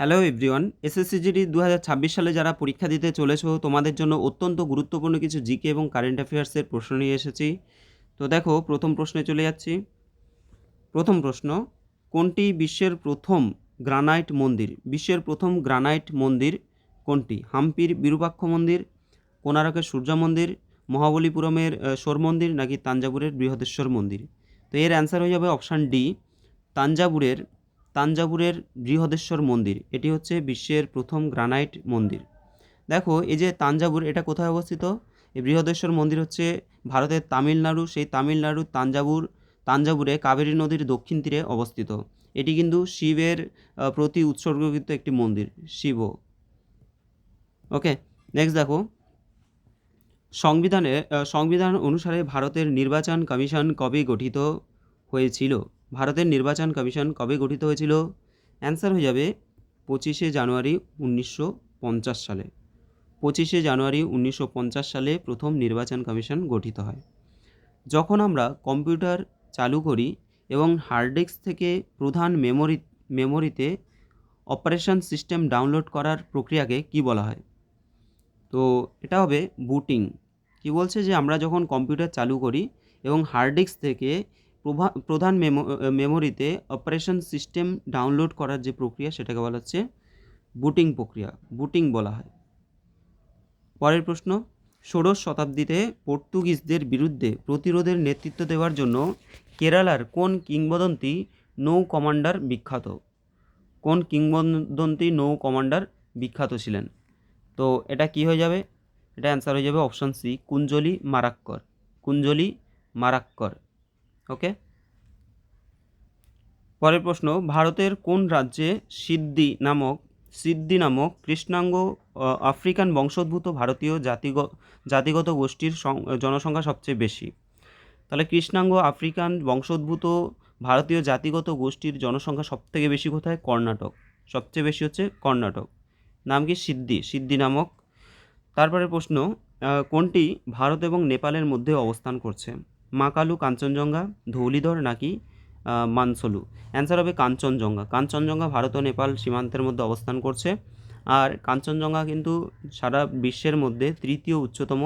Hello everyone, SSC GD 2026 সালে যারা পরীক্ষা দিতে চলেছো তোমাদের জন্য অত্যন্ত গুরুত্বপূর্ণ কিছু জিকে এবং কারেন্ট অ্যাফেয়ার্সের প্রশ্ন নিয়ে এসেছি। তো দেখো, প্রথম প্রশ্নে চলে যাচ্ছি। প্রথম প্রশ্ন, কোনটি বিশ্বের প্রথম গ্রানাইট মন্দির? বিশ্বের প্রথম গ্রানাইট মন্দির কোনটি? হাম্পির বিরূপাক্ষ মন্দির, কোণারকের সূর্য মন্দির, মহাবলীপুরমের শোর মন্দির, নাকি তাঞ্জাবুরের বৃহদেশ্বর মন্দির? তো এর অ্যান্সার হয়ে যাবে অপশান ডি, তাঞ্জাবুরের তাঞ্জাবুরের বৃহদেশ্বর মন্দির। এটি হচ্ছে বিশ্বের প্রথম গ্রানাইট মন্দির। দেখো, এই যে তাঞ্জাবুর, এটা কোথায় অবস্থিত? এই বৃহদেশ্বর মন্দির হচ্ছে ভারতের তামিলনাড়ু, সেই তামিলনাড়ুর তাঞ্জাবুরে কাবেরী নদীর দক্ষিণ তীরে অবস্থিত। এটি কিন্তু শিবের প্রতি উৎসর্গীকৃত একটি মন্দির, শিব। ওকে, নেক্সট দেখো, সংবিধান অনুসারে ভারতের নির্বাচন কমিশন কবে গঠিত হয়েছিল? ভারতের নির্বাচন কমিশন কবে গঠিত হয়েছিল? অ্যান্সার হয়ে যাবে 25শে জানুয়ারি 1950 সালে। 25শে জানুয়ারি 1950 সালে প্রথম নির্বাচন কমিশন গঠিত হয়। যখন আমরা কম্পিউটার চালু করি এবং হার্ড ডিস্ক থেকে প্রধান মেমোরিতে অপারেশন সিস্টেম ডাউনলোড করার প্রক্রিয়াকে কি বলা হয়? তো এটা হবে বুটিং। কি বলছে যে আমরা যখন কম্পিউটার চালু করি এবং হার্ড ডিস্ক থেকে প্রধান মেমোরিতে অপারেশন সিস্টেম ডাউনলোড করার যে প্রক্রিয়া, সেটাকে বলা হচ্ছে বুটিং প্রক্রিয়া, বুটিং বলা হয়। পরের প্রশ্ন, ষোড়শ শতাব্দীতে পর্তুগিজদের বিরুদ্ধে প্রতিরোধের নেতৃত্ব দেওয়ার জন্য কেরালার কোন কিংবদন্তি নৌ কমান্ডার বিখ্যাত? কোন কিংবদন্তি নৌ কমান্ডার বিখ্যাত ছিলেন? তো এটা কি হয়ে যাবে? এটা অ্যান্সার হয়ে যাবে অপশান সি, কুঞ্জলি মারাক্কর। কুঞ্জলি মারাক্কর। ওকে, পরের প্রশ্ন, ভারতের কোন রাজ্যে সিদ্ধি নামক কৃষ্ণাঙ্গ আফ্রিকান বংশোদ্ভূত ভারতীয় জাতিগত গোষ্ঠীর জনসংখ্যা সবচেয়ে বেশি? তাহলে কৃষ্ণাঙ্গ আফ্রিকান বংশোদ্ভূত ভারতীয় জাতিগত গোষ্ঠীর জনসংখ্যা সবথেকে বেশি কোথায়? কর্ণাটক। সবচেয়ে বেশি হচ্ছে কর্ণাটক। নাম কি? সিদ্ধি নামক। তারপরে প্রশ্ন, কোনটি ভারত এবং নেপালের মধ্যে অবস্থান করছে? মাকালু কাঞ্চনজঙ্ঘা, ধৌলিধর, নাকি মানসলু? অ্যান্সার হবে কাঞ্চনজঙ্ঘা। কাঞ্চনজঙ্ঘা ভারত ও নেপাল সীমান্তের মধ্যে অবস্থান করছে। আর কাঞ্চনজঙ্ঘা কিন্তু সারা বিশ্বের মধ্যে তৃতীয় উচ্চতম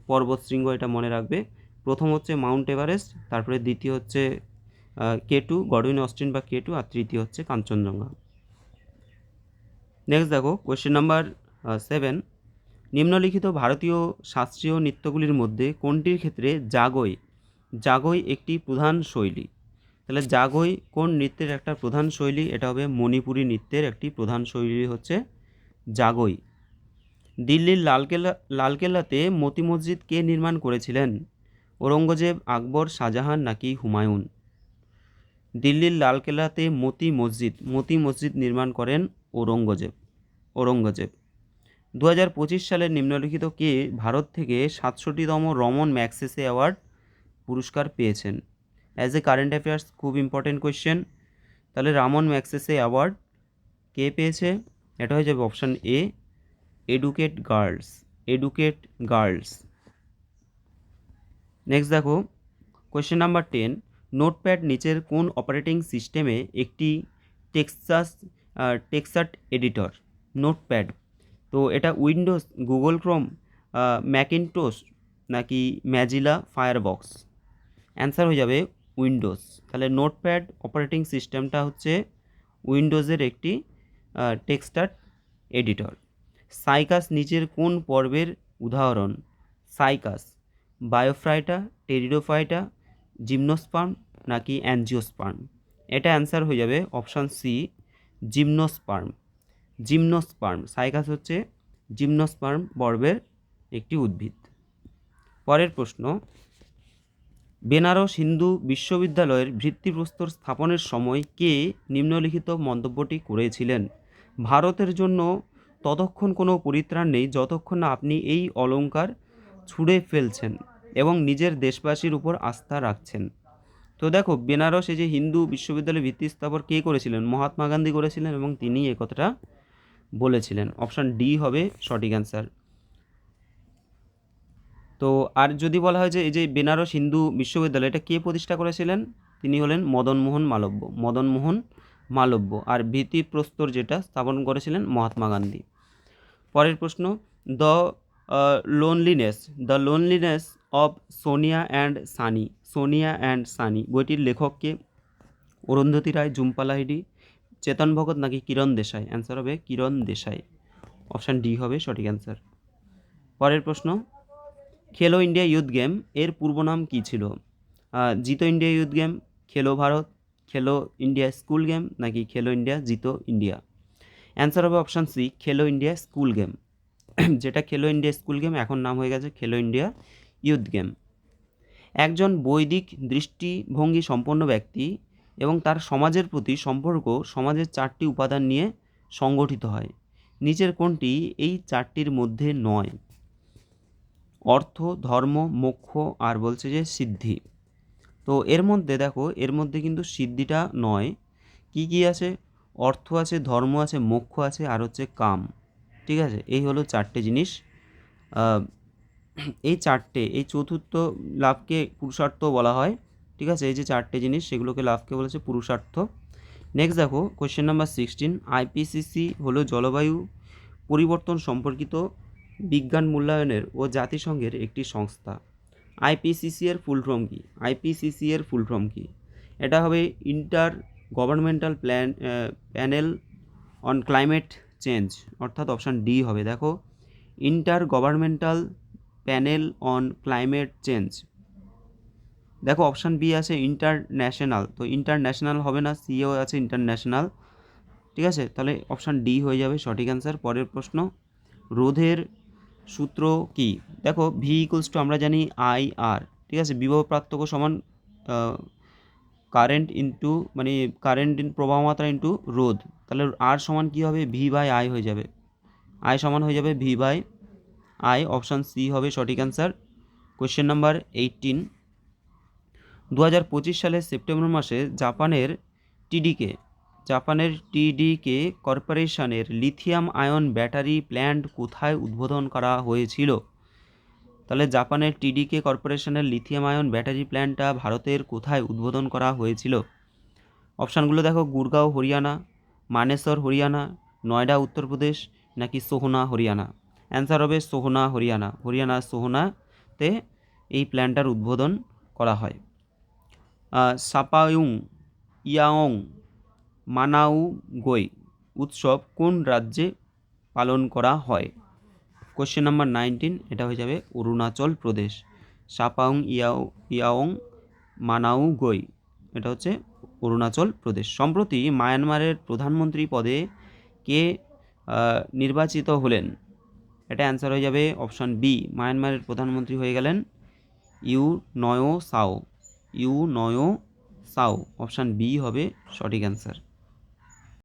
পর্বতশৃঙ্গ, এটা মনে রাখবে। প্রথম হচ্ছে মাউন্ট এভারেস্ট, তারপরে দ্বিতীয় হচ্ছে K2 গডউইন অস্টিন বা K2, আর তৃতীয় হচ্ছে কাঞ্চনজঙ্ঘা। নেক্সট দেখো, কোয়েশ্চেন নাম্বার 7, নিম্নলিখিত ভারতীয় শাস্ত্রীয় নৃত্যগুলির মধ্যে কোনটির ক্ষেত্রে জাগই একটি প্রধান শৈলী? তাহলে জাগই কোন নৃত্যের একটা প্রধান শৈলী? এটা হবে মণিপুরী নৃত্যের একটি প্রধান শৈলী হচ্ছে জাগই। দিল্লির লালকেল্লাতে মতি মসজিদ কে নির্মাণ করেছিলেন? ঔরঙ্গজেব, আকবর, শাহজাহান, নাকি হুমায়ুন? দিল্লির লালকেল্লাতে মতি মসজিদ নির্মাণ করেন ঔরঙ্গজেব। 2025 সালের নিম্নলিখিত কে ভারত থেকে 67তম রমন ম্যাগসেসে অ্যাওয়ার্ড পুরস্কার পেয়েছেন? অ্যাজ এ কারেন্ট অ্যাফেয়ার্স খুব ইম্পর্টেন্ট কোয়েশ্চেন। তাহলে রামন ম্যাগসেসে অ্যাওয়ার্ড কে পেয়েছে? এটা হয়ে যাবে option A, educate girls. Next দেখো, কোয়েশ্চেন নাম্বার 10, নোটপ্যাড নিচের কোন অপারেটিং সিস্টেমে একটি টেক্সট এডিটর? নোটপ্যাড, তো এটা উইন্ডোজ, গুগল ক্রোম, ম্যাকিনটোশ, নাকি ম্যাজিলা ফায়ারবক্স? অ্যান্সার হয়ে যাবে উইন্ডোজ। তাহলে নোটপ্যাড অপারেটিং সিস্টেমটা হচ্ছে উইন্ডোজের একটি টেক্সট এডিটর। সাইকাস নিচের কোন পর্বের উদাহরণ? সাইকাস, বায়োফাইটা, টেরিডোফাইটা, জিমনোস্পার্ম, নাকি অ্যানজিওস্পার্ম? এটা অ্যান্সার হয়ে যাবে অপশান সি, জিমনোস্পার্ম। সাইকাস হচ্ছে জিমনোস্পার্ম পর্বের একটি উদ্ভিদ। পরের প্রশ্ন, বেনারস হিন্দু বিশ্ববিদ্যালয়ের ভিত্তিপ্রস্তর স্থাপনের সময় কে নিম্নলিখিত মন্তব্যটি করেছিলেন? ভারতের জন্য ততক্ষণ কোনো পরিত্রাণ নেই যতক্ষণ না আপনি এই অলংকার ছুঁড়ে ফেলছেন এবং নিজের দেশবাসীর উপর আস্থা রাখছেন। তো দেখো, বেনারস এই যে হিন্দু বিশ্ববিদ্যালয়ের ভিত্তি স্থাপন কে করেছিলেন? মহাত্মা গান্ধী করেছিলেন, এবং তিনি এই কথাটা বলেছিলেন। অপশান ডি হবে সঠিক অ্যান্সার। তো আর যদি বলা হয় যে এই যে বেনারস হিন্দু বিশ্ববিদ্যালয়, এটা কে প্রতিষ্ঠা করেছিলেন? তিনি হলেন মদনমোহন মালব্য, আর ভিত্তিপ্রস্তর যেটা স্থাপন করেছিলেন মহাত্মা গান্ধী। পরের প্রশ্ন, the loneliness of Sonia and sunny বইটির লেখককে? অরুন্ধতী রায়, ঝুম্পা লাহিড়ী, চেতন ভগত নাকি কিরণ দেশাই? অ্যান্সার হবে কিরণ দেশাই, অপশান ডি হবে সঠিক অ্যান্সার। পরের প্রশ্ন, খেলো ইন্ডিয়া ইউথ গেম এর পূর্ব নাম কী ছিল? জিতো ইন্ডিয়া ইউথ গেম, খেলো ভারত, খেলো ইন্ডিয়া স্কুল গেম নাকি খেলো ইন্ডিয়া জিতো ইন্ডিয়া? অ্যান্সার হবে অপশান সি, খেলো ইন্ডিয়া স্কুল গেম। যেটা খেলো ইন্ডিয়া স্কুল গেম এখন নাম হয়ে গেছে খেলো ইন্ডিয়া ইউথ গেম। একজন বৈদিক দৃষ্টিভঙ্গি সম্পন্ন ব্যক্তি এবং তার সমাজের প্রতি সম্পর্ক সমাজের 4টি উপাদান নিয়ে সংগঠিত হয়। নিচের কোনটি এই 4টির মধ্যে নয়? অর্থ, ধর্ম, মোক্ষ আর বলছে যে সিদ্ধি। তো এর মধ্যে দেখো, এর মধ্যে কিন্তু সিদ্ধিটা নয়। কি কি আছে? অর্থ আছে, ধর্ম আছে, মোক্ষ আছে আর হচ্ছে কাম। ঠিক আছে, এই হলো 4টে জিনিস। এই চতুর্থ লাভকে পুরুষার্থ বলা হয়। ঠিক আছে, এই যে 4টে জিনিস সেগুলোকে লাভকে বলেছে পুরুষার্থ। নেক্সট দেখো কোয়েশ্চেন নাম্বার 16, আইপিসিসি হলো জলবায়ু পরিবর্তন সম্পর্কিত বিজ্ঞান মূল্যায়নের ও জাতিসংঘের একটি সংস্থা। আইপিসিসি এর ফুল ফর্ম কি? এটা হবে inter governmental panel on climate change, অর্থাৎ অপশান ডি হবে। দেখো, inter governmental panel on climate change. দেখো অপশান বি আছে ইন্টারন্যাশনাল, তো ইন্টারন্যাশনাল হবে না, সিও আছে ইন্টারন্যাশনাল। ঠিক আছে, তাহলে অপশান ডি হয়ে যাবে সঠিক অ্যান্সার। পরের প্রশ্ন, রোধের সূত্র কি? দেখো ভি ইকুয়ালস টু আমরা জানি আই আর। ঠিক আছে, বিভব পার্থক্য সমান কারেন্ট প্রবাহ মাত্রা ইন্টু রোধ। তাহলে আর সমান কি হবে? ভি বাই আই হয়ে যাবে। আই সমান হয়ে যাবে V by I, option C হবে সঠিক অ্যান্সার। কোয়েশ্চেন নাম্বার 18, 2025 সালের সেপ্টেম্বর মাসে জাপানের টিডিকে কর্পোরেশনের লিথিয়াম আয়ন ব্যাটারি প্ল্যান্ট কোথায় উদ্বোধন করা হয়েছিল? তাহলে জাপানের টিডিকে কর্পোরেশনের লিথিয়াম আয়ন ব্যাটারি প্ল্যান্টটা ভারতের কোথায় উদ্বোধন করা হয়েছিল? অপশানগুলো দেখো, গুরগাঁও হরিয়ানা, মানেসর হরিয়ানা, নয়ডা উত্তরপ্রদেশ নাকি সোহনা হরিয়ানা? অ্যান্সার হবে সোহনা হরিয়ানা সোহনাতে এই প্ল্যান্টটার উদ্বোধন করা হয়। সাপায়ুং ইয়াওং মানাউগৈ উৎসব কোন রাজ্যে পালন করা হয়? কোশ্চেন নাম্বার 19, এটা হয়ে যাবে অরুণাচল প্রদেশ। সাপাউং ইয়াওং মানাউগৈ, এটা হচ্ছে অরুণাচল প্রদেশ। সম্প্রতি মায়ানমারের প্রধানমন্ত্রী পদে কে নির্বাচিত হলেন? এটা অ্যান্সার হয়ে যাবে অপশান বি, মায়ানমারের প্রধানমন্ত্রী হয়ে গেলেন ইউ নয়ো সাও, অপশান বি হবে সঠিক অ্যান্সার।